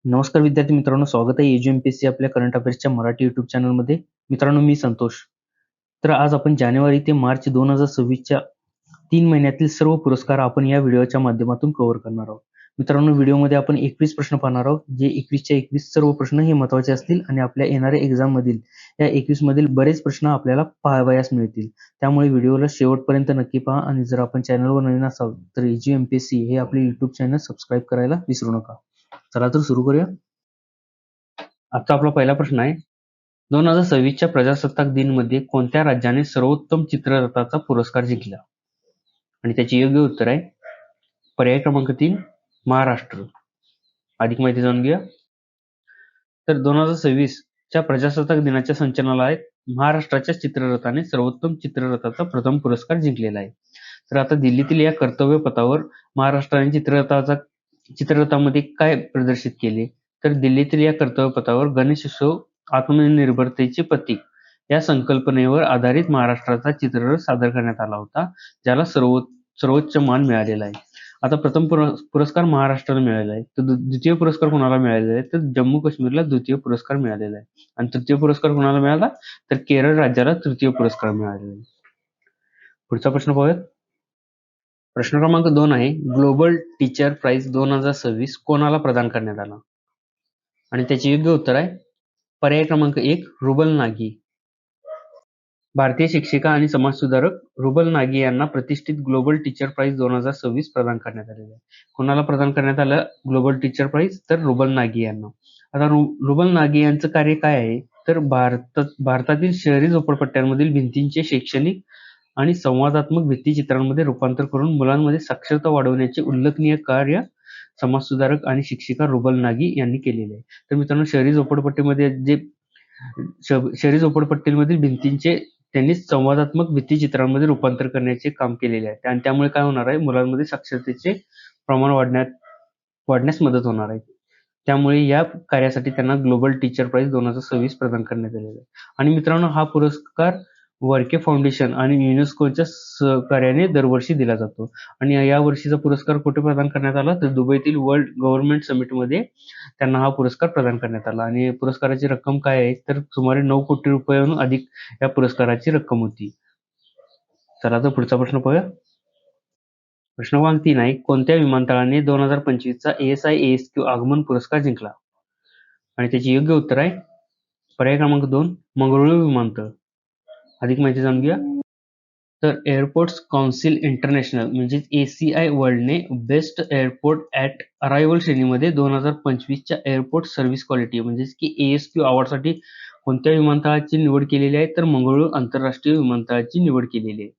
नमस्कार विद्यार्थी मित्रांनो, स्वागत आहे एमपीएससी आपल्या करंट अफेअर्सच्या मराठी युट्यूब चॅनलमध्ये. मित्रांनो, मी संतोष. तर आज आपण जानेवारी ते मार्च 2026च्या 3 महिन्यातील सर्व पुरस्कार आपण या व्हिडिओच्या माध्यमातून कव्हर करणार आहोत. मित्रांनो, व्हिडिओमध्ये आपण 21 प्रश्न पाहणार आहोत. जे 21च्या 21 सर्व प्रश्न हे महत्त्वाचे असतील आणि आपल्या येणाऱ्या एक्झाममधील या 21 मधील बरेच प्रश्न आपल्याला पाहावयास मिळतील. त्यामुळे व्हिडिओला शेवटपर्यंत नक्की पहा आणि जर आपण चॅनलवर नवीन असाल तर एमपीएससी हे आपले युट्यूब चॅनल सबस्क्राईब करायला विसरू नका. चला तर सुरू करूया. आजचा आपला पहिला प्रश्न आहे, 2026च्या प्रजासत्ताक दिन मध्ये कोणत्या राज्याने सर्वोत्तम चित्ररथाचा पुरस्कार जिंकला? आणि त्याचे योग्य उत्तर आहे पर्याय क्रमांक 3 महाराष्ट्र. अधिक माहिती जाणून घेऊया. तर 2026च्या प्रजासत्ताक दिनाच्या संचलनालयात महाराष्ट्राच्या चित्ररथाने सर्वोत्तम चित्ररथाचा प्रथम पुरस्कार जिंकलेला आहे. तर आता दिल्लीतील या कर्तव्य पथावर महाराष्ट्राने चित्ररथामध्ये काय प्रदर्शित केले? तर दिल्लीतील या कर्तव्य पथावर गणेशोत्सव आत्मनिर्भरतेचे प्रतीक या संकल्पनेवर आधारित महाराष्ट्राचा चित्ररथ सादर करण्यात आला होता, ज्याला सर्वोच्च मान मिळालेला आहे. आता प्रथम पुरस्कार महाराष्ट्राला मिळालेला आहे. तर द्वितीय पुरस्कार कोणाला मिळालेला आहे? तर जम्मू काश्मीरला द्वितीय पुरस्कार मिळालेला आहे. आणि तृतीय पुरस्कार कोणाला मिळाला? तर केरळ राज्याला तृतीय पुरस्कार मिळालेला आहे. पुढचा प्रश्न पाहूयात. प्रश्न क्रमांक 2 आहे, ग्लोबल टीचर प्राइज 2026 कोणाला प्रदान करण्यात आला? आणि त्याचे योग्य उत्तर आहे पर्याय क्रमांक 1 रुबल नागी. भारतीय शिक्षिका आणि समाजसुधारक रुबल नागी यांना प्रतिष्ठित ग्लोबल टीचर प्राइज 2026 प्रदान करण्यात आलेले आहे. कोणाला प्रदान करण्यात आलं ग्लोबल टीचर प्राइज? तर रुबल नागी यांना. आता रुबल नागी यांचं कार्य काय आहे? तर भारतातील शहरी झोपडपट्ट्यांमधील भिंतींचे शैक्षणिक आणि संवादात्मक भित्तिचित्रांमध्ये रूपांतर करून मुलांमध्ये साक्षरता वाढवण्याचे उल्लेखनीय कार्य समाजसुधारक आणि शिक्षिका रुबल नागी यांनी केलेले आहे. तर मित्रांनो, शहरी झोपडपट्टीमधील भिंतींचे त्यांनी संवादात्मक भित्तिचित्रांमध्ये रूपांतर करण्याचे काम केलेले आहे आणि त्यामुळे काय होणार आहे? मुलांमध्ये साक्षरतेचे प्रमाण वाढण्यास मदत होणार आहे. त्यामुळे या कार्यासाठी त्यांना ग्लोबल टीचर प्राइज 2026 प्रदान करण्यात आलेला आहे. आणि मित्रांनो, हा पुरस्कार वर्के फाउंडेशन आणि युनेस्कोच्या सहकार्याने दरवर्षी दिला जातो. आणि या वर्षीचा पुरस्कार कुठे प्रदान करण्यात आला? तर दुबईतील वर्ल्ड गव्हर्नमेंट समिटमध्ये त्यांना हा पुरस्कार प्रदान करण्यात आला. आणि पुरस्काराची रक्कम काय आहे? तर सुमारे 9 कोटी रुपयांहून अधिक या पुरस्काराची रक्कम होती. चला तर पुढचा प्रश्न पाहूया. प्रश्न क्रमांक 3 आहे, कोणत्या विमानतळाने 2025चा ASI/ASQ आगमन पुरस्कार जिंकला? आणि त्याचे योग्य उत्तर आहे पर्याय क्रमांक 2 मंगळुरू विमानतळ. अधिक माहिती जाणून घ्या. तर एअरपोर्ट्स काउन्सिल इंटरनॅशनल म्हणजे ACI वर्ल्डने बेस्ट एअरपोर्ट ॲट अरायव्हल श्रेणीमध्ये 2025च्या एअरपोर्ट सर्व्हिस क्वालिटी म्हणजेच की ASQ अवॉर्डसाठी कोणत्या विमानतळाची निवड केलेली आहे? तर मंगळुरू आंतरराष्ट्रीय विमानतळाची निवड केलेली आहे.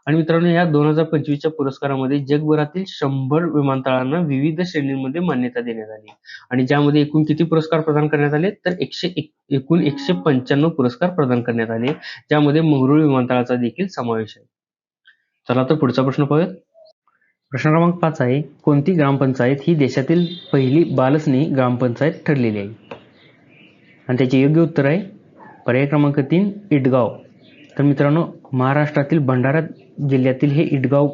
आणि मित्रांनो, या 2025च्या पुरस्कारामध्ये जगभरातील 100 विमानतळांना विविध श्रेणींमध्ये मान्यता देण्यात आली. आणि ज्यामध्ये एकूण किती पुरस्कार प्रदान करण्यात आले? तर एकूण 195 पुरस्कार प्रदान करण्यात आले, ज्यामध्ये मंगळुरू विमानतळाचा देखील समावेश आहे. चला तर पुढचा प्रश्न पाहूयात. प्रश्न क्रमांक 5 आहे, कोणती ग्रामपंचायत ही देशातील पहिली बालस्नेही ग्रामपंचायत ठरलेली आहे? आणि त्याचे योग्य उत्तर आहे पर्याय क्रमांक 3 इटगाव. तर मित्रांनो, महाराष्ट्रातील भंडारा जिल्ह्यातील हे इटगाव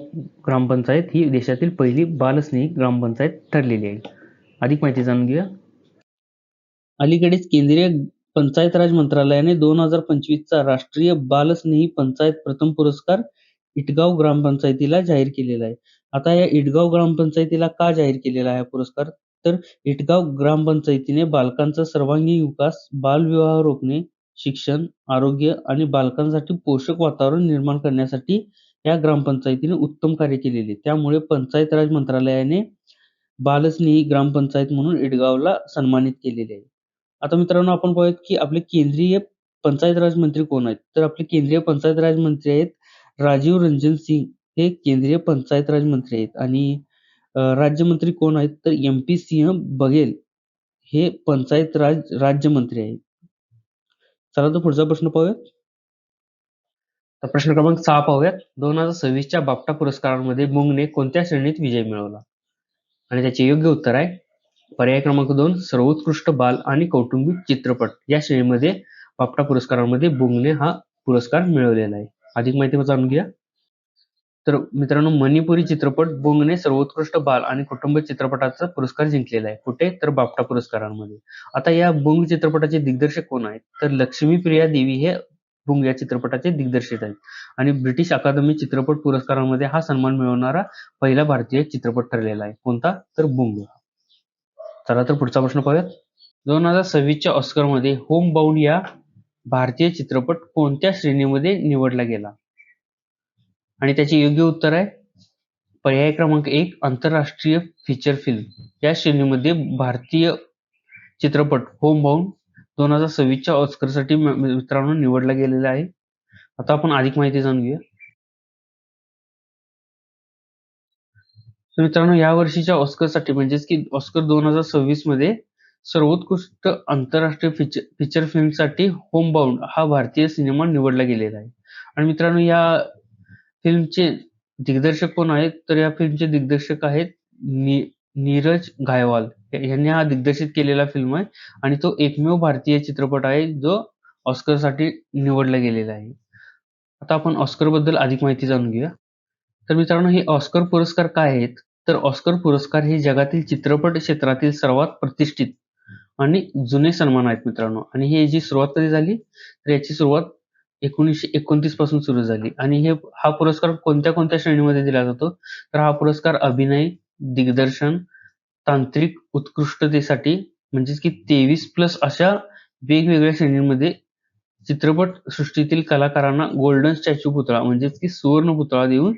ग्रामपंचायत ही देशातील पहिली बालस्नेही ग्रामपंचायत ठरलेली आहे. अधिक माहिती जाणून घेऊया. अलीकडेच केंद्रीय पंचायत राज मंत्रालयाने 2025चा राष्ट्रीय बालस्नेही पंचायत प्रथम पुरस्कार इटगाव ग्रामपंचायतीला जाहीर केलेला आहे. आता या इटगाव ग्रामपंचायतीला का जाहीर केलेला आहे पुरस्कार? तर इटगाव ग्रामपंचायतीने बालकांचा सर्वांगीण विकास, बालविवाह रोखणे, शिक्षण, आरोग्य आणि बालकांसाठी पोषक वातावरण निर्माण करण्यासाठी या ग्रामपंचायतीने उत्तम कार्य केलेले. त्यामुळे पंचायत राज मंत्रालयाने बालस्नेही ग्रामपंचायत म्हणून इटगावला सन्मानित केलेले आहे. आता मित्रांनो, आपण पाहूयात की आपले केंद्रीय पंचायत राज मंत्री कोण आहेत? तर आपले केंद्रीय पंचायत राज मंत्री आहेत राजीव रंजन सिंग, हे केंद्रीय पंचायत राज मंत्री आहेत. आणि राज्यमंत्री कोण आहेत? तर MP सिंह बघेल, हे पंचायत राज राज्यमंत्री आहेत. चला तर पुढचा प्रश्न पाहूयात. तर प्रश्न क्रमांक 6 पाहूयात. 2026च्या बाफ्टा पुरस्कारांमध्ये बुंगने कोणत्या श्रेणीत विजय मिळवला? आणि त्याचे योग्य उत्तर आहे पर्याय क्रमांक 2 सर्वोत्कृष्ट बाल आणि कौटुंबिक चित्रपट या श्रेणीमध्ये बाफ्टा पुरस्कारांमध्ये बुंगने हा पुरस्कार मिळवलेला आहे. अधिक माहिती जाणून घ्या. तर मित्रांनो, मणिपुरी चित्रपट बुंगने सर्वोत्कृष्ट बाल आणि कुटुंब चित्रपटाचा पुरस्कार जिंकलेला आहे. कुठे? तर बाफ्टा पुरस्कारांमध्ये. आता या बुंग चित्रपटाचे दिग्दर्शक कोण आहेत? तर लक्ष्मीप्रिया देवी हे बुंग या चित्रपटाचे दिग्दर्शक आहेत आणि ब्रिटिश अकादमी चित्रपट पुरस्कारांमध्ये हा सन्मान मिळवणारा पहिला भारतीय चित्रपट ठरलेला आहे. कोणता? तर बुंग. चला तर पुढचा प्रश्न पाहूयात. 2026च्या ऑस्करमध्ये होम बाउंड या भारतीय चित्रपट कोणत्या श्रेणीमध्ये निवडला गेला? आणि त्याचे योग्य उत्तर आहे पर्याय क्रमांक 1 आंतरराष्ट्रीय फीचर फिल्म या श्रेणीमध्ये भारतीय चित्रपट होम बाउंड 2026च्या ऑस्करसाठी मित्रांनो निवडला गेलेला आहे. आता आपण अधिक माहिती जाणून घेऊया. तर मित्रांनो, या वर्षीच्या ऑस्करसाठी म्हणजेच की ऑस्कर 2026 मध्ये सर्वोत्कृष्ट आंतरराष्ट्रीय फीचर फिल्मसाठी होम बाउंड हा भारतीय सिनेमा निवडला गेलेला आहे. आणि मित्रांनो, या फिल्मचे दिग्दर्शक कोण आहेत? तर या फिल्मचे दिग्दर्शक आहेत नीरज घायवाल यांनी हा दिग्दर्शित केलेला फिल्म आहे आणि तो एकमेव भारतीय चित्रपट आहे जो ऑस्करसाठी निवडला गेलेला आहे. आता आपण ऑस्कर बद्दल अधिक माहिती जाणून घेऊया. तर मित्रांनो, हे ऑस्कर पुरस्कार काय आहेत? तर ऑस्कर पुरस्कार हे जगातील चित्रपट क्षेत्रातील सर्वात प्रतिष्ठित आणि जुने सन्मान आहेत मित्रांनो. आणि ही जी सुरुवात कधी झाली? तर याची सुरुवात 1929 पासून सुरू झाली आणि हा पुरस्कार कोणत्या श्रेणीमध्ये दिला जातो? तर हा पुरस्कार अभिनय, दिग्दर्शन, तांत्रिक उत्कृष्टतेसाठी म्हणजेच की 23+ अशा वेगवेगळ्या श्रेणींमध्ये चित्रपट सृष्टीतील कलाकारांना गोल्डन स्टॅच्यू पुतळा म्हणजेच की सुवर्ण पुतळा देऊन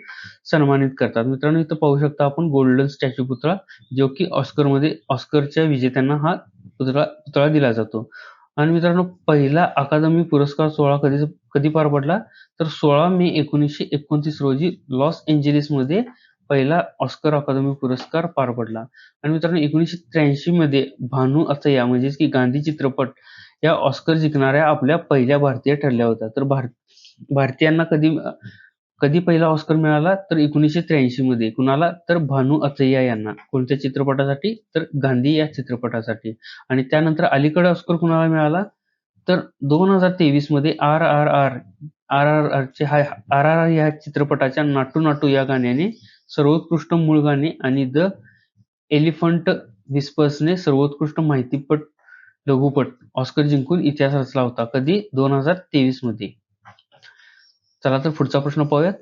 सन्मानित करतात. मित्रांनो, इथं पाहू शकता आपण गोल्डन स्टॅच्यू पुतळा, जो की ऑस्करच्या विजेत्यांना हा पुतळा दिला जातो. आणि मित्रांनो, पहिला अकादमी पुरस्कार सोहळा कधी पार पडला? तर 16 मे 1929 रोजी लॉस एंजेलिसमध्ये पहिला ऑस्कर अकादमी पुरस्कार पार पडला. आणि मित्रांनो, 1983 मध्ये भानू अथय्या म्हणजेच की गांधी चित्रपट या ऑस्कर जिंकणाऱ्या आपल्या पहिल्या भारतीय ठरल्या होत्या. तर भारतीयांना कधी पहिला ऑस्कर मिळाला? तर 1983 मध्ये. कुणाला? तर भानू अथय्या यांना. कोणत्या चित्रपटासाठी? तर गांधी या चित्रपटासाठी. आणि त्यानंतर अलीकडे ऑस्कर कुणाला मिळाला? तर 2023 मध्ये आर-आर-आर या चित्रपटाच्या नाटू नाटू या गाण्याने सर्वोत्कृष्ट मूळ गाणे आणि द एलिफंट विस्पर्सने सर्वोत्कृष्ट माहितीपट लघुपट ऑस्कर जिंकून इतिहास रचला होता. कधी? 2023 मध्ये. चला तर पुढचा प्रश्न पाहूयात.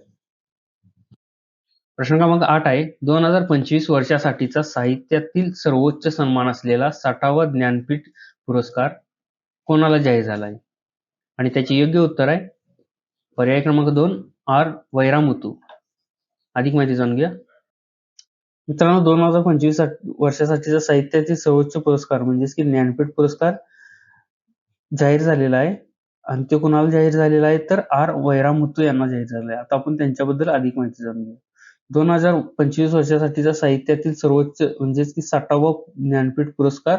प्रश्न क्रमांक 8 आहे. 2025 वर्षासाठीचा साहित्यातील सर्वोच्च सन्मान असलेला 60वा ज्ञानपीठ पुरस्कार कोणाला जाहीर झाला आहे? आणि त्याचे योग्य उत्तर आहे पर्याय क्रमांक 2 आर. वैरामुतू. अधिक माहिती जाणून घ्या. मित्रांनो, 2025 वर्षासाठीचा साहित्यातील सर्वोच्च पुरस्कार म्हणजेच की ज्ञानपीठ पुरस्कार जाहीर झालेला आहे आणि तो कुणाला जाहीर झालेला आहे? तर आर. वैरामुत्तू यांना जाहीर झालेला आहे. आता आपण त्यांच्याबद्दल अधिक माहिती जाणून घेऊ. 2025 वर्षासाठीचा साहित्यातील सर्वोच्च म्हणजेच की 60वा ज्ञानपीठ पुरस्कार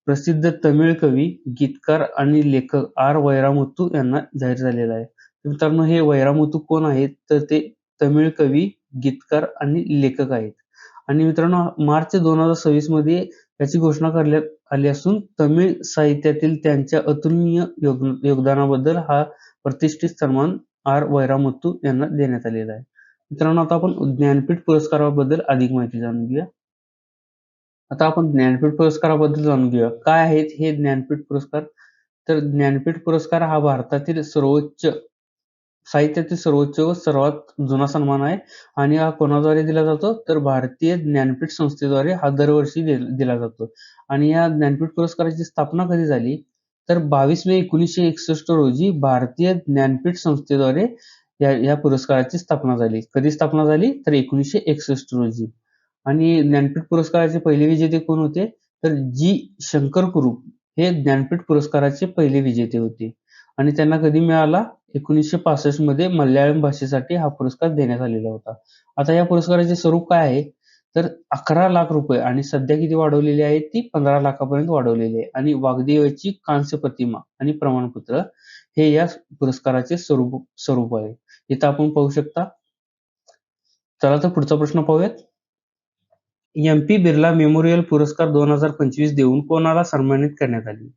प्रसिद्ध तमिळ कवी, गीतकार आणि लेखक आर. वैरामुत्तू यांना जाहीर झालेला आहे. मित्रांनो, हे वैरामुत्तू कोण आहेत? तर ते तमिळ कवी, गीतकार आणि लेखक आहेत. आणि मित्रांनो, मार्च 2026 मध्ये याची घोषणा करण्यात आली असून तमिळ साहित्यातील त्यांच्या अतुलनीय योगदानाबद्दल हा प्रतिष्ठित सन्मान आर. वैरामुत्तू यांना देण्यात आलेला आहे. मित्रांनो, आता आपण ज्ञानपीठ पुरस्काराबद्दल अधिक माहिती जाणून घेऊया. आता आपण ज्ञानपीठ पुरस्काराबद्दल जाणून घेऊया. काय आहेत हे ज्ञानपीठ पुरस्कार? तर ज्ञानपीठ पुरस्कार हा भारतातील साहित्यातील सर्वोच्च व सर्वात जुना सन्मान आहे आणि हा कोणाद्वारे दिला जातो? तर भारतीय ज्ञानपीठ संस्थेद्वारे हा दरवर्षी दिला जातो. आणि या ज्ञानपीठ पुरस्काराची स्थापना कधी झाली? तर 22 मे 1961 रोजी भारतीय ज्ञानपीठ संस्थेद्वारे या पुरस्काराची स्थापना झाली. कधी स्थापना झाली? तर 1961 रोजी. आणि ज्ञानपीठ पुरस्काराचे पहिले विजेते कोण होते? तर जी. शंकर कुरूप हे ज्ञानपीठ पुरस्काराचे पहिले विजेते होते. आणि त्यांना कधी मिळाला? 1965 मध्ये मल्याळम भाषेसाठी हा पुरस्कार देण्यात आलेला होता. आता या पुरस्काराचे स्वरूप काय आहे? तर 11 लाख रुपये आणि सध्या किती वाढवलेली आहे? ती 15 लाखापर्यंत वाढवलेली आहे. आणि वाग्देवीची कांस्य प्रतिमा आणि प्रमाणपत्र हे या पुरस्काराचे स्वरूप आहे. इथं आपण पाहू शकता. चला तर पुढचा प्रश्न पाहूयात. एम.पी. बिर्ला मेमोरियल पुरस्कार 2025 देऊन कोणाला सन्मानित करण्यात आले?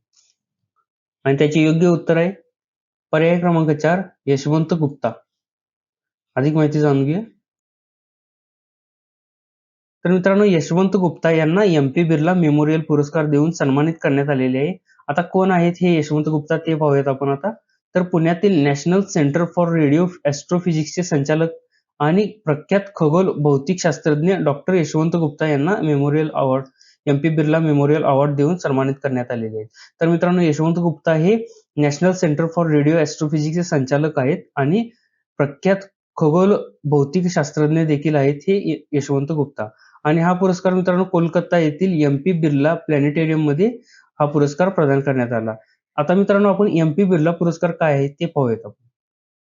आणि त्याचे योग्य उत्तर आहे पर्याय क्रमांक 4 यशवंत गुप्ता. अधिक माहिती जाणून घेऊया. तर मित्रांनो, यशवंत गुप्ता यांना एम.पी. बिर्ला मेमोरियल पुरस्कार देऊन सन्मानित करण्यात आलेले आहे. आता कोण आहेत हे यशवंत गुप्ता ते पाहूयात आपण आता. तर पुण्यातील नॅशनल सेंटर फॉर रेडिओ ॲस्ट्रोफिजिक्सचे संचालक आणि प्रख्यात खगोल भौतिकशास्त्रज्ञ डॉक्टर यशवंत गुप्ता यांना एम.पी. बिर्ला मेमोरियल अवॉर्ड देऊन सन्मानित करण्यात आलेले आहे. तर मित्रांनो, यशवंत गुप्ता हे नॅशनल सेंटर फॉर रेडिओ ॲस्ट्रोफिजिक्सचे संचालक आहेत आणि प्रख्यात खगोल भौतिकशास्त्रज्ञ देखील आहेत हे यशवंत गुप्ता. आणि हा पुरस्कार मित्रांनो कोलकाता येथील एम.पी. बिर्ला प्लॅनेटेरियममध्ये हा पुरस्कार प्रदान करण्यात आला. आता मित्रांनो, आपण एम.पी. बिर्ला पुरस्कार काय आहे ते पाहूयात आपण.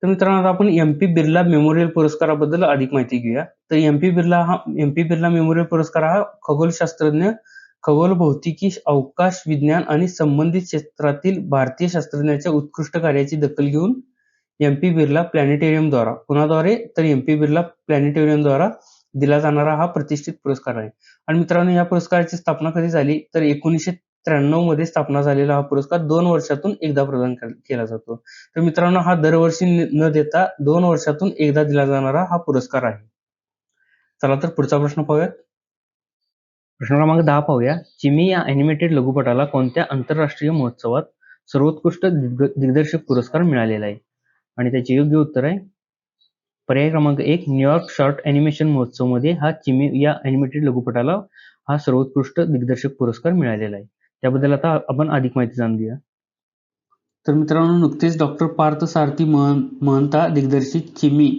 तर मित्रांनो, आता आपण एम.पी. बिर्ला मेमोरियल पुरस्काराबद्दल अधिक माहिती घेऊया. तर एम.पी. बिर्ला मेमोरियल पुरस्कार हा खगोलशास्त्रज्ञ, खगोल भौतिकी, अवकाश विज्ञान आणि संबंधित क्षेत्रातील भारतीय शास्त्रज्ञांच्या उत्कृष्ट कार्याची दखल घेऊन एम.पी. बिर्ला प्लॅनेटेरियमद्वारा कुणाद्वारे तर एम.पी. बिर्ला प्लॅनेटेरियमद्वारा दिला जाणारा हा प्रतिष्ठित पुरस्कार आहे. आणि मित्रांनो, या पुरस्काराची स्थापना कधी झाली तर 1993 मध्ये स्थापना झालेला हा पुरस्कार 2 वर्षातून एकदा प्रदान केला जातो. तर मित्रांनो, हा दरवर्षी न देता 2 वर्षातून एकदा दिला जाणारा हा पुरस्कार आहे. चला तर पुढचा प्रश्न पाहूयात. प्रश्न क्रमांक 10 पाहूया. चिमी या ॲनिमेटेड लघुपटाला कोणत्या आंतरराष्ट्रीय महोत्सवात सर्वोत्कृष्ट दिग्दर्शक पुरस्कार मिळालेला आहे? आणि त्याचे योग्य उत्तर आहे पर्याय क्रमांक 1 न्यूयॉर्क शॉर्ट ॲनिमेशन महोत्सवमध्ये हा चिमी या ॲनिमेटेड लघुपटाला हा सर्वोत्कृष्ट दिग्दर्शक पुरस्कार मिळालेला आहे. त्याबद्दल आता आपण अधिक माहिती जाणून घेऊया. तर मित्रांनो, नुकतेच डॉक्टर पार्थ सारथी महंता दिग्दर्शित चिमी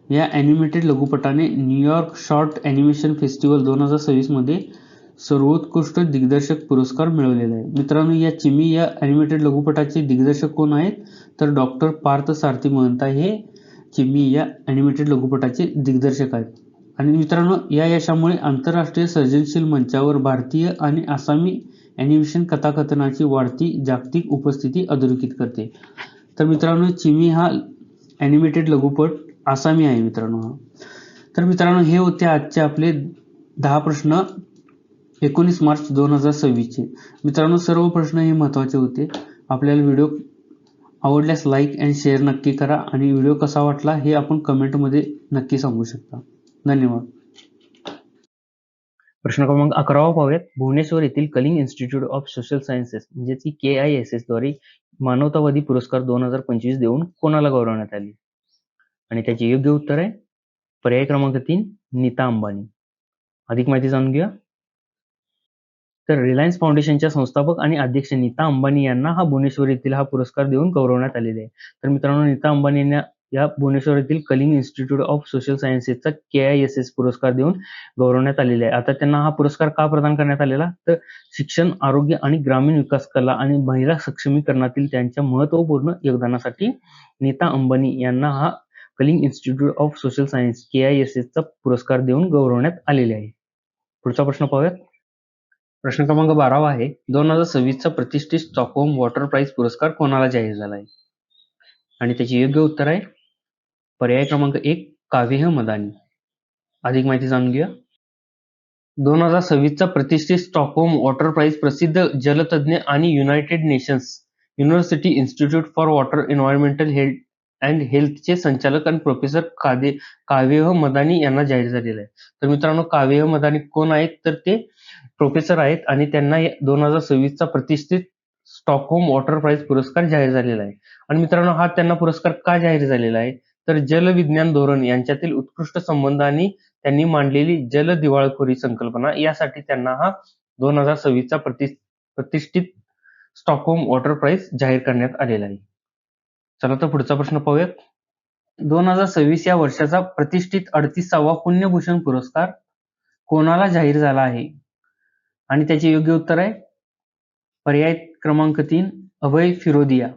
या ॲनिमेटेड लघुपटाने न्यूयॉर्क शॉर्ट ॲनिमेशन फेस्टिवल 2026 मध्ये सर्वोत्कृष्ट दिग्दर्शक पुरस्कार मिळवलेला आहे. मित्रांनो, या चिमी या ॲनिमेटेड लघुपटाचे दिग्दर्शक कोण आहेत तर डॉक्टर पार्थ सारथी महंता हे चिमी या ॲनिमेटेड लघुपटाचे दिग्दर्शक आहेत. आणि मित्रांनो, या यशामुळे आंतरराष्ट्रीय सर्जनशील मंचावर भारतीय आणि आसामी ॲनिमेशन कथाकथनाची वाढती जागतिक उपस्थिती अधोरेखित करते. तर मित्रांनो, चिमी हा ॲनिमेटेड लघुपट आसामी आहे मित्रांनो हा. तर मित्रांनो, हे होते आजचे आपले 10 प्रश्न 19 मार्च 2026 चे. मित्रांनो, सर्व प्रश्न हे महत्त्वाचे होते. आपल्याला व्हिडिओ आवडल्यास लाईक अँड शेअर नक्की करा आणि व्हिडिओ कसा वाटला हे आपण कमेंटमध्ये नक्की सांगू शकता. धन्यवाद. प्रश्न क्रमांक 11 पाहूयात. भुवनेश्वर येथील Kalinga institute of Social Sciences म्हणजे की KISS द्वारे मानवतावादी पुरस्कार 2025 देऊन कोणाला गौरवण्यात आले? आणि त्याचे योग्य उत्तर आहे पर्याय क्रमांक 3 नीता अंबानी. अधिक माहिती जाणून घेऊया. तर रिलायन्स फाउंडेशनच्या संस्थापक आणि अध्यक्ष नीता अंबानी यांना हा भुवनेश्वर येथील हा पुरस्कार देऊन गौरवण्यात आलेले आहे. तर मित्रांनो, नीता अंबानी यांना या भुवनेश्वर येथील कलिंग इन्स्टिट्यूट ऑफ सोशल सायन्सेसचा KISS पुरस्कार देऊन गौरवण्यात आलेले आहे. आता त्यांना हा पुरस्कार का प्रदान करण्यात आलेला तर शिक्षण, आरोग्य आणि ग्रामीण विकास, कला आणि महिला सक्षमीकरणातील त्यांच्या महत्त्वपूर्ण योगदानासाठी नीता अंबानी यांना हा Kalinga institute of social science KISSचा पुरस्कार देऊन गौरवण्यात आलेले आहे. पुढचा प्रश्न पाहूयात. प्रश्न क्रमांक 12 आहे. 2026चा प्रतिष्ठित स्टॉकहोम वॉटर प्राइज पुरस्कार कोणाला जाहीर झाला आहे? आणि त्याचे योग्य उत्तर आहे पर्याय क्रमांक 1 काव्य मदानी. अधिक माहिती जाणून घेऊया. 2026चा प्रतिष्ठित स्टॉकहोम वॉटर प्राइज प्रसिद्ध जलतज्ञ आणि united nations university institute for water environmental हेल्थचे संचालक आणि प्रोफेसर काव्य मदानी यांना जाहीर झालेला आहे. तर मित्रांनो, काव्य मदानी कोण आहेत तर ते प्रोफेसर आहेत आणि त्यांना 2026चा प्रतिष्ठित स्टॉकहोम वॉटर प्राइज पुरस्कार जाहीर झालेला आहे. आणि मित्रांनो, हा त्यांना पुरस्कार का जाहीर झालेला आहे तर जलविज्ञान धोरण यांच्यातील उत्कृष्ट संबंध आणि त्यांनी मांडलेली जल दिवाळखोरी संकल्पना यासाठी त्यांना हा 2026चा प्रतिष्ठित स्टॉकहोम वॉटर प्राइज जाहीर करण्यात आलेला आहे. चला तर पुढचा प्रश्न पाहूयात. 2026 या वर्षाचा प्रतिष्ठित 38वा पुण्यभूषण पुरस्कार कोणाला जाहीर झाला आहे? आणि त्याचे योग्य उत्तर आहे पर्याय क्रमांक 3 अभय फिरोदिया.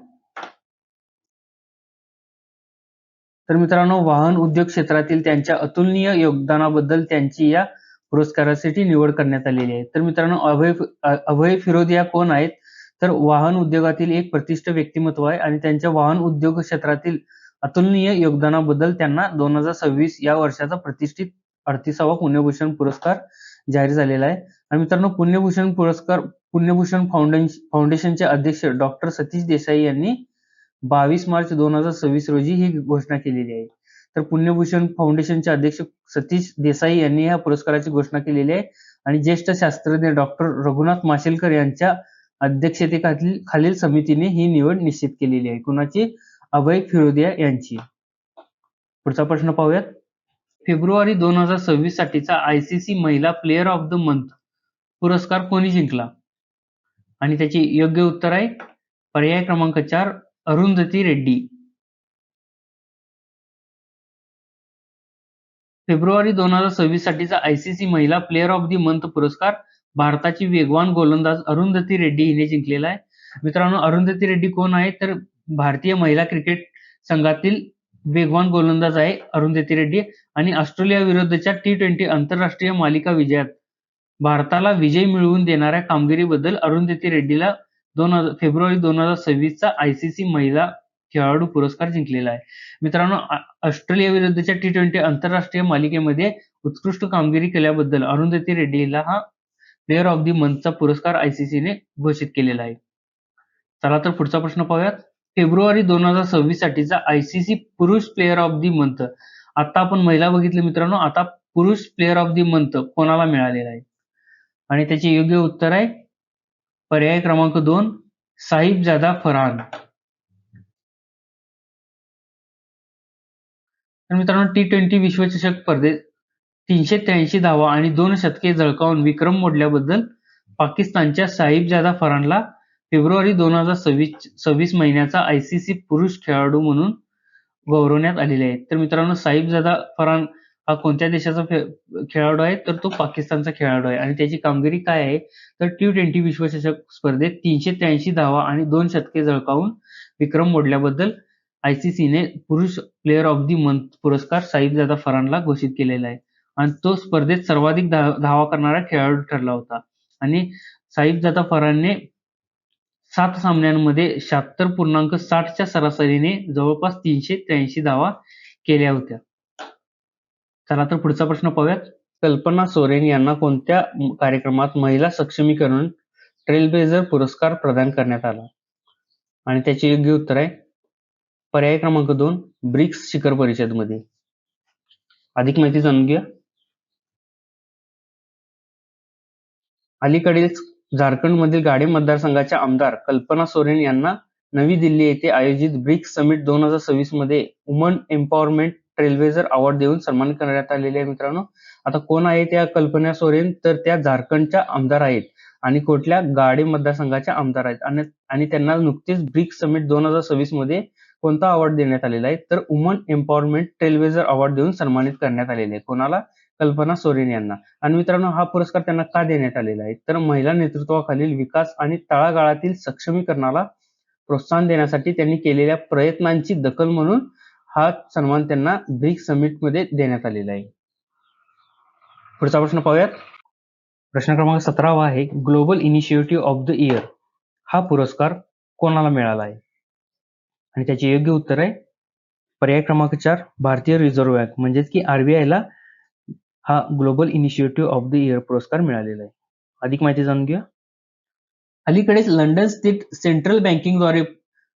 तर मित्रांनो, वाहन उद्योग क्षेत्रातील त्यांच्या अतुलनीय योगदानाबद्दल त्यांची या पुरस्कारासाठी निवड करण्यात आलेली आहे. तर मित्रांनो, अभय फिरोदिया कोण आहेत तर वाहन उद्योगातील एक प्रतिष्ठित व्यक्तिमत्व आहे आणि त्यांच्या वाहन उद्योग क्षेत्रातील अतुलनीय योगदानाबद्दल त्यांना 2026 या वर्षाचा प्रतिष्ठित 38वा पुण्यभूषण पुरस्कार जाहीर झालेला आहे. आणि मित्रांनो, पुण्यभूषण फाउंडेशनचे अध्यक्ष डॉक्टर सतीश देसाई यांनी 22 मार्च 2026 रोजी ही घोषणा केलेली आहे. तर पुण्यभूषण फाउंडेशनचे अध्यक्ष सतीश देसाई यांनी या पुरस्काराची घोषणा केलेली आहे आणि ज्येष्ठ शास्त्रज्ञ डॉक्टर रघुनाथ माशेलकर यांच्या अध्यक्षतेखालील समितीने ही निवड निश्चित केलेली आहे. कुणाची? अभय फिरोदिया यांची. पुढचा प्रश्न पाहूयात. फेब्रुवारी 2026 साठीचा ICC महिला प्लेयर ऑफ द मंथ पुरस्कार कोणी जिंकला? आणि त्याची योग्य उत्तर आहे पर्याय क्रमांक 4 अरुंधती रेड्डी. फेब्रुवारी 2026 साठीचा ICC महिला प्लेयर ऑफ द मंथ पुरस्कार भारताची वेगवान गोलंदाज अरुंधती रेड्डी हिने जिंकलेला आहे. मित्रांनो, अरुंधती रेड्डी कोण आहे? तर भारतीय महिला क्रिकेट संघातील वेगवान गोलंदाज आहे अरुंधती रेड्डी आणि ऑस्ट्रेलिया विरुद्धच्या T20 आंतरराष्ट्रीय मालिका विजयात भारताला विजय मिळवून देणाऱ्या कामगिरीबद्दल अरुंधती रेड्डीला फेब्रुवारी 2026 चा ICC महिला खेळाडू पुरस्कार जिंकलेला आहे. मित्रांनो, ऑस्ट्रेलिया विरुद्धच्या T20 आंतरराष्ट्रीय मालिकेमध्ये उत्कृष्ट कामगिरी केल्याबद्दल अरुंधती रेड्डीला हा प्लेयर ऑफ द मंथचा पुरस्कार ICC ने घोषित केलेला आहे. चला तर पुढचा प्रश्न पाहूयात. फेब्रुवारी 2026 साठीचा ICC पुरुष प्लेयर ऑफ द मंथ. आता आपण महिला बघितली मित्रांनो, आता पुरुष प्लेयर ऑफ द मंथ कोणाला मिळालेला आहे? आणि त्याचे योग्य उत्तर आहे पर्याय क्रमांक 2 साहिबजादा फरहान. तर मित्रांनो, T20 विश्वचषक स्पर्धेत 383 धावा आणि 2 शतके झळकावून विक्रम मोडल्याबद्दल पाकिस्तानच्या साहिबजादा फरहानला फेब्रुवारी 2026 महिन्याचा ICC पुरुष खेळाडू म्हणून गौरवण्यात आलेले आहे. तर मित्रांनो, साहिबजादा फरहान हा कोणत्या देशाचा खेळाडू आहे? तर तो पाकिस्तानचा खेळाडू आहे आणि त्याची कामगिरी काय आहे? तर T20 विश्वचषक स्पर्धेत 383 धावा आणि 2 शतके झळकावून विक्रम मोडल्याबद्दल ICC ने पुरुष प्लेयर ऑफ द मंथ पुरस्कार साहिबजादा फरहानला घोषित केलेला आहे आणि तो स्पर्धेत सर्वाधिक धावा करणारा खेळाडू ठरला होता आणि साहिबजादा फरहानने 7 सामन्यांमध्ये 76.60 च्या सरासरीने जवळपास 383 धावा केल्या होत्या. चला तर पुढचा प्रश्न पाहूयात. कल्पना सोरेन यांना कोणत्या कार्यक्रमात महिला सक्षमीकरण ट्रेलब्लेझर पुरस्कार प्रदान करण्यात आला? आणि त्याचे योग्य उत्तर आहे पर्याय क्रमांक 2 ब्रिक्स शिखर परिषदमध्ये. अधिक माहिती जाणून घ्या. अलीकडेच झारखंडमधील गाडे मतदारसंघाच्या आमदार कल्पना सोरेन यांना नवी दिल्ली येथे आयोजित ब्रिक्स समिट 2026 मध्ये वुमन एम्पॉवरमेंट ट्रेलब्लेझर अवॉर्ड देऊन सन्मानित करण्यात आलेले आहे. मित्रांनो, आता कोण आहे त्या कल्पना सोरेन? तर त्या झारखंडच्या आमदार आहेत आणि कुठल्या? गाडे मतदारसंघाच्या आमदार आहेत आणि त्यांना नुकतेच ब्रिक्स समिट 2026 मध्ये कोणता अवॉर्ड देण्यात आलेला आहे? तर वुमन एम्पॉवरमेंट ट्रेलब्लेझर अवॉर्ड देऊन सन्मानित करण्यात आलेले आहे. कोणाला? कल्पना सोरेन यांना. आणि मित्रांनो, हा पुरस्कार त्यांना का देण्यात आलेला आहे? तर महिला नेतृत्वाखालील विकास आणि तळागाळातील सक्षमीकरणाला प्रोत्साहन देण्यासाठी त्यांनी केलेल्या प्रयत्नांची दखल म्हणून हा सन्मान त्यांना ब्रिक्स समिट मध्ये देण्यात आलेला आहे. पुढचा प्रश्न पाहूयात. प्रश्न क्रमांक 17 आहे global initiative of the year हा पुरस्कार कोणाला मिळाला आहे? आणि त्याचे योग्य उत्तर आहे पर्याय क्रमांक 4 भारतीय रिझर्व्ह बँक म्हणजेच की RBI ला हा global initiative of the year पुरस्कार मिळालेला आहे. अधिक माहिती जाणून घ्या. अलीकडेच लंडन स्थित सेंट्रल बँकिंगद्वारे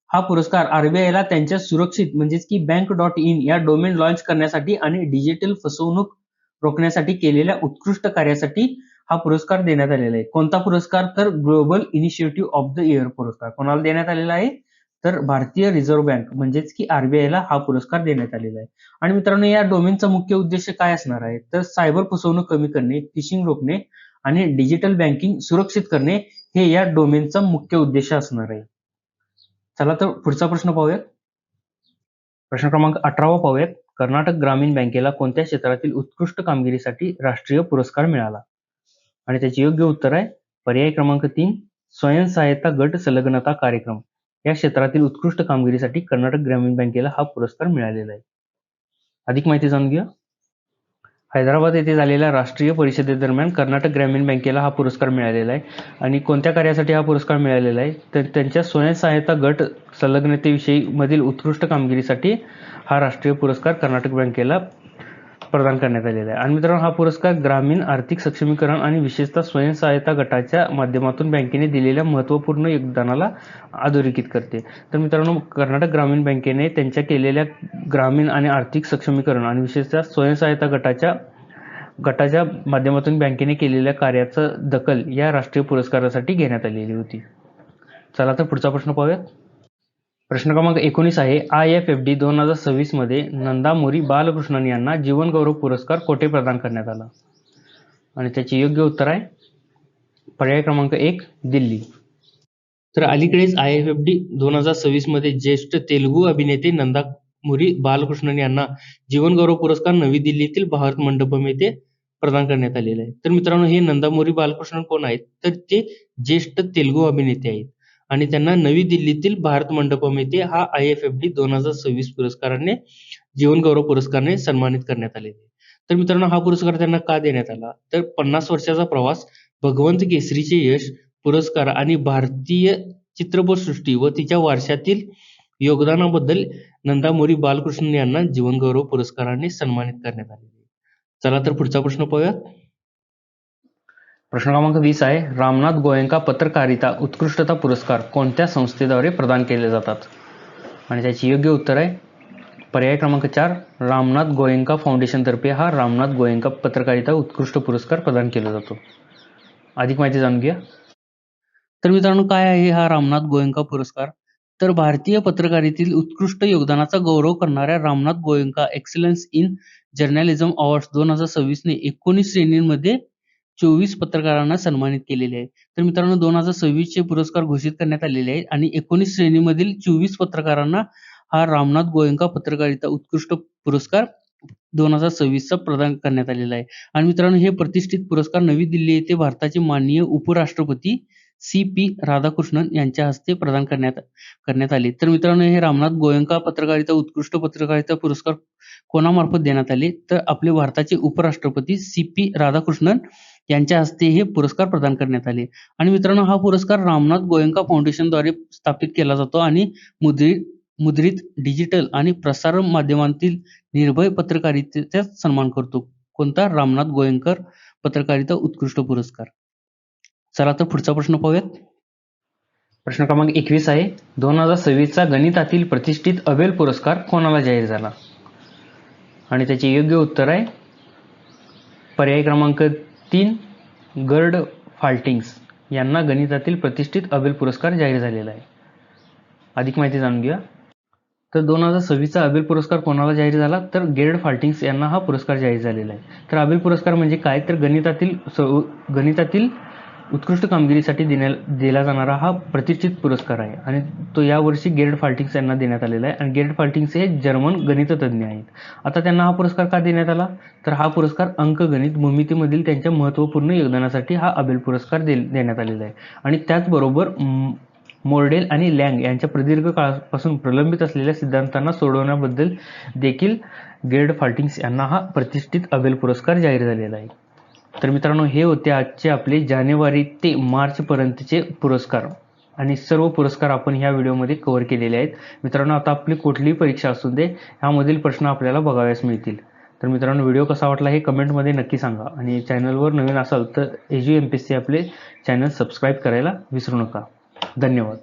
हा पुरस्कार RBI ला त्यांच्या सुरक्षित म्हणजेच की bank.in या डोमेन लॉन्च करण्यासाठी आणि डिजिटल फसवणूक रोखण्यासाठी केलेल्या उत्कृष्ट कार्यासाठी हा पुरस्कार देण्यात आलेला आहे. कोणता पुरस्कार? तर global initiative of the year पुरस्कार कोणाला देण्यात आलेला आहे? तर भारतीय रिझर्व्ह बँक म्हणजेच की RBI ला हा पुरस्कार देण्यात आलेला आहे. आणि मित्रांनो, या डोमेनचा मुख्य उद्देश काय असणार आहे? तर सायबर फसवणूक कमी करणे, फिशिंग रोखणे आणि डिजिटल बँकिंग सुरक्षित करणे हे या डोमेनचा मुख्य उद्देश असणार आहे. चला तर पुढचा प्रश्न पाहूयात. प्रश्न क्रमांक 18 पाहूयात. कर्नाटक ग्रामीण बँकेला कोणत्या क्षेत्रातील उत्कृष्ट कामगिरीसाठी राष्ट्रीय पुरस्कार मिळाला? आणि त्याचे योग्य उत्तर आहे पर्याय क्रमांक 3 स्वयंसहायता गट संलग्नता कार्यक्रम या क्षेत्रातील उत्कृष्ट कामगिरीसाठी कर्नाटक ग्रामीण बँकेला हा पुरस्कार मिळालेला आहे. अधिक माहिती जाणून घ्या. हैदराबाद येथे झालेल्या राष्ट्रीय परिषदेदरम्यान कर्नाटक ग्रामीण बँकेला हा पुरस्कार मिळालेला आहे आणि कोणत्या कार्यासाठी हा पुरस्कार मिळालेला आहे? तर त्यांच्या स्वयंसहायता गट संलग्नतेविषयी मधील उत्कृष्ट कामगिरीसाठी हा राष्ट्रीय पुरस्कार कर्नाटक बँकेला प्रदान करण्यात आलेला आहे. आणि मित्रांनो, हा पुरस्कार ग्रामीण आर्थिक सक्षमीकरण आणि विशेषतः स्वयंसहायता गटाच्या माध्यमातून बँकेने दिलेल्या महत्त्वपूर्ण योगदानाला अधोरेखित करते. तर मित्रांनो, कर्नाटक ग्रामीण बँकेने त्यांच्या केलेल्या ग्रामीण आणि आर्थिक सक्षमीकरण आणि विशेषतः स्वयंसहायता गटाच्या माध्यमातून बँकेने केलेल्या कार्याचं दखल या राष्ट्रीय पुरस्कारासाठी घेण्यात आलेली होती. चला तर पुढचा प्रश्न पाहूयात. प्रश्न क्रमांक 19 आहे, IFFD 2026 मध्ये नंदा मोरी बालकृष्णन यांना जीवन गौरव पुरस्कार कोठे प्रदान करण्यात आला? आणि त्याचे योग्य उत्तर आहे पर्याय क्रमांक 1, दिल्ली. तर अलीकडेच IFFD 2026 मध्ये ज्येष्ठ तेलुगू अभिनेते नंदा मोरी बालकृष्णन यांना जीवन गौरव पुरस्कार नवी दिल्लीतील भारत मंडपम येथे प्रदान करण्यात आलेला आहे. तर मित्रांनो, हे नंदा मोरी बालकृष्णन कोण आहेत? तर ते ज्येष्ठ तेलुगू अभिनेते आहेत आणि त्यांना नवी दिल्लीतील भारत मंडपम येथे हा IFFD 2026 पुरस्काराने जीवन गौरव पुरस्काराने सन्मानित करण्यात आले. तर मित्रांनो, हा पुरस्कार त्यांना का देण्यात आला? तर 50 वर्षाचा प्रवास, भगवंत केसरीचे यश, पुरस्कार आणि भारतीय चित्रपटसृष्टी व तिच्या वारशातील योगदानाबद्दल नंदा मोरी बालकृष्णन यांना जीवन गौरव पुरस्काराने सन्मानित करण्यात आले. चला तर पुढचा प्रश्न पाहूयात. प्रश्न क्रमांक 20 आहे, रामनाथ गोयंका पत्रकारिता उत्कृष्टता पुरस्कार कोणत्या संस्थेद्वारे प्रदान केले जातात? आणि त्याचे योग्य उत्तर आहे पर्याय क्रमांक 4, रामनाथ गोयंका फाउंडेशनतर्फे हा रामनाथ गोयंका पत्रकारिता उत्कृष्ट पुरस्कार प्रदान केला जातो. अधिक माहिती जाणून घ्या. तर मित्रांनो, काय आहे हा रामनाथ गोयंका पुरस्कार? तर भारतीय पत्रकारितेतील उत्कृष्ट योगदानाचा गौरव करणाऱ्या Ramnath Goenka excellence in journalism awards 2026 ने 19 श्रेणींमध्ये 24 पत्रकारांना सन्मानित केलेले आहे. तर मित्रांनो, 2026 चे पुरस्कार घोषित करण्यात आलेले आहेत आणि 19 श्रेणीमधील 24 पत्रकारांना हा रामनाथ गोयंका पत्रकारिता उत्कृष्ट पुरस्कार 2026 चा प्रदान करण्यात आलेला आहे. आणि मित्रांनो, हे प्रतिष्ठित पुरस्कार नवी दिल्ली येथे भारताचे माननीय उपराष्ट्रपती CP राधाकृष्णन यांच्या हस्ते प्रदान करण्यात आले. तर मित्रांनो, हे रामनाथ गोयंका पत्रकारिता उत्कृष्ट पत्रकारिता पुरस्कार कोणामार्फत देण्यात आले? तर आपले भारताचे उपराष्ट्रपती CP राधाकृष्णन यांच्या हस्ते हे पुरस्कार प्रदान करण्यात आले. आणि मित्रांनो, हा पुरस्कार रामनाथ गोयंका फाउंडेशनद्वारे स्थापित केला जातो आणि मुद्रित, डिजिटल आणि प्रसारण माध्यमांतील निर्भय पत्रकारितेचा सन्मान करतो. कोणता? रामनाथ गोयंकर पत्रकारिता उत्कृष्ट पुरस्कार. चला तर पुढचा प्रश्न पाहूयात. प्रश्न क्रमांक 21 आहे, 2026 चा गणितातील प्रतिष्ठित अबेल पुरस्कार कोणाला जाहीर झाला? आणि त्याचे योग्य उत्तर आहे पर्याय क्रमांक 3, गर्ड फाल्टिंग्स यांना गणितातील प्रतिष्ठित अबेल पुरस्कार जाहीर झालेला आहे. अधिक माहिती जाणून घ्या. तर 2026 चा अबेल पुरस्कार कोणाला जाहीर झाला? तर गेर्ड फाल्टिंग्स यांना हा पुरस्कार जाहीर झालेला आहे. तर अबेल पुरस्कार म्हणजे काय? तर गणितातील उत्कृष्ट कामगिरीसाठी दिला जाणारा हा प्रतिष्ठित पुरस्कार आहे आणि तो यावर्षी गेर्ड फाल्टिंग्स यांना देण्यात आलेला आहे. आणि गेर्ड फाल्टिंग्स हे जर्मन गणिततज्ञ आहेत. आता त्यांना हा पुरस्कार का देण्यात आला? तर हा पुरस्कार अंकगणित भूमितीमधील त्यांच्या महत्त्वपूर्ण योगदानासाठी हा अबेल पुरस्कार देण्यात आलेला आहे. आणि त्याचबरोबर मोर्डेल आणि लँग यांच्या प्रदीर्घ काळापासून प्रलंबित असलेल्या सिद्धांतांना सोडवण्याबद्दल देखील गेर्ड फाल्टिंग्स यांना हा प्रतिष्ठित अबेल पुरस्कार जाहीर झालेला आहे. तर मित्रांनो, हे होते आजचे आपले जानेवारी ते मार्च पर्यंतचे पुरस्कार आणि सर्व पुरस्कार आपण ह्या व्हिडिओमध्ये कव्हर केलेले आहेत. मित्रांनो, आता आपली कुठलीही परीक्षा असू दे, ह्यामधील प्रश्न आपल्याला बघाव्यास मिळतील. तर मित्रांनो, व्हिडिओ कसा वाटला हे कमेंटमध्ये नक्की सांगा आणि चॅनलवर नवीन असाल तर AJU MPSC आपले चॅनल सबस्क्राईब करायला विसरू नका. धन्यवाद.